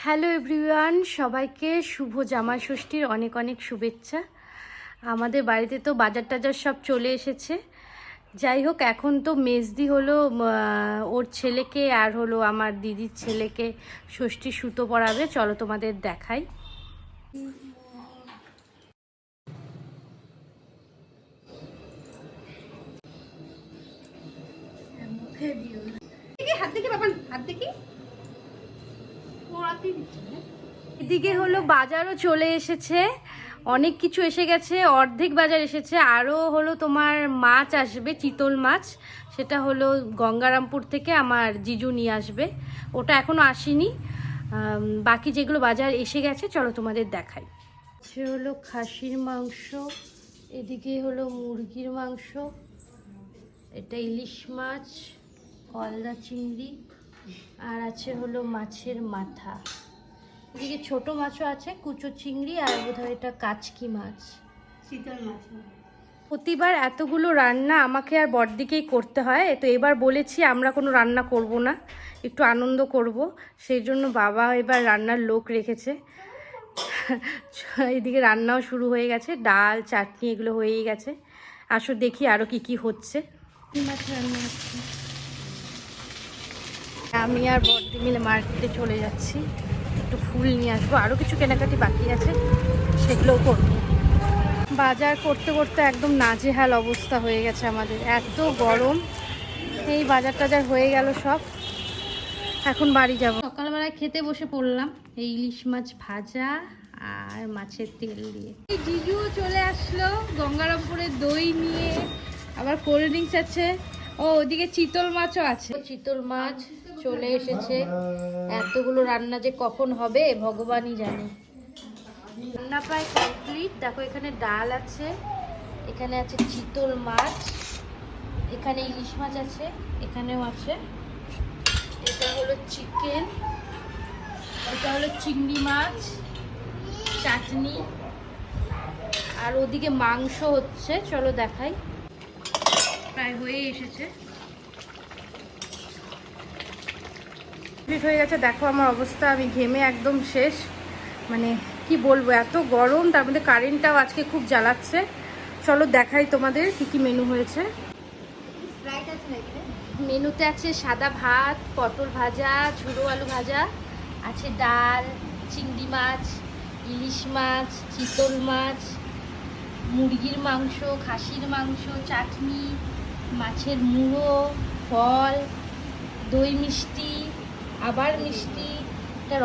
Hello everyone, সবাইকে শুভ জামাই ষষ্ঠীর অনেক অনেক শুভেচ্ছা। আমাদের বাড়িতে তো বাজার টাজার সব চলে এসেছে। যাই হোক, এখন তো মেজদি হলো ওর ছেলেকে আর হলো আমার দিদির ছেলেকে ষষ্ঠী সুতো পরাবে। চলো তোমাদের দেখাই। এদিকে হলো বাজারও চলে এসেছে, অনেক কিছু এসে গেছে, অর্ধেক বাজার এসেছে। আরও হলো তোমার মাছ আসবে, চিতল মাছ, সেটা হলো গঙ্গারামপুর থেকে আমার জিজু নিয়ে আসবে, ওটা এখনও আসেনি। বাকি যেগুলো বাজার এসে গেছে চলো তোমাদের দেখাই। সে হলো খাসির মাংস, এদিকে হলো মুরগির মাংস, এটা ইলিশ মাছ, গলদা চিংড়ি, আর আছে হলো মাছের মাথা। এদিকে ছোট মাছও আছে, কুচো চিংড়ি, আর বোধহয় এটা কাচকি মাছ, শীতল মাছ। প্রতিবার এতগুলো রান্না আমাকে আর বড়দিকেই করতে হয়, তো এবার বলেছি আমরা কোনো রান্না করব না, একটু আনন্দ করব, সেই জন্য বাবা এবার রান্নার লোক রেখেছে। এদিকে রান্নাও শুরু হয়ে গেছে, ডাল চাটনি এগুলো হয়েই গেছে। আসো দেখি আরও কি কি হচ্ছে। মাছ রান্না হচ্ছে। আমি আর বড়দি মিলে মার্কেটে চলে যাচ্ছি, একটু ফুল নিয়ে আসবো, আরও কিছু কেনাকাটি বাকি আছে, সেগুলোও করবো। বাজার করতে করতে একদম নাজেহাল অবস্থা হয়ে গেছে আমাদের, এত গরম। এই বাজার টাজার হয়ে গেল সব, এখন বাড়ি যাব। সকালবেলায় খেতে বসে পড়লাম, এই ইলিশ মাছ ভাজা আর মাছের তেল দিয়ে। এই জিজুও চলে আসলো গঙ্গারামপুরের দই নিয়ে, আবার কোল্ড ড্রিঙ্কস আছে। ও ওদিকে চিতল মাছও আছে, চিতল মাছ চলে এসেছে। এতগুলো রান্না যে কখন হবে ভগবানই জানে। রান্না প্রায় কমপ্লিট। দেখো এখানে ডাল আছে, এখানে আছে চিতল মাছ, এখানে ইলিশ মাছ আছে, এখানেও আছে। এটা হলো চিকেন, এটা হলো চিংড়ি মাছ, চাটনি, আর ওদিকে মাংস হচ্ছে। চলো দেখাই, প্রায় হয়ে এসেছে, কমপ্লিট হয়ে গেছে। দেখো আমার অবস্থা, আমি ঘেমে একদম শেষ, মানে কি বলবো, এত গরম, তার মধ্যে কারেন্টটাও আজকে খুব জ্বালাচ্ছে। চলো দেখাই তোমাদের কি কি মেনু হয়েছে। মেনুতে আছে সাদা ভাত, পটল ভাজা, ঝুড়ো আলু ভাজা, আছে ডাল, চিংড়ি মাছ, ইলিশ মাছ, চিতল মাছ, মুরগির মাংস, খাসির মাংস, চাটনি, মাছের মুড়ো, ফল, দই মিষ্টি, আবার মিষ্টি, একটা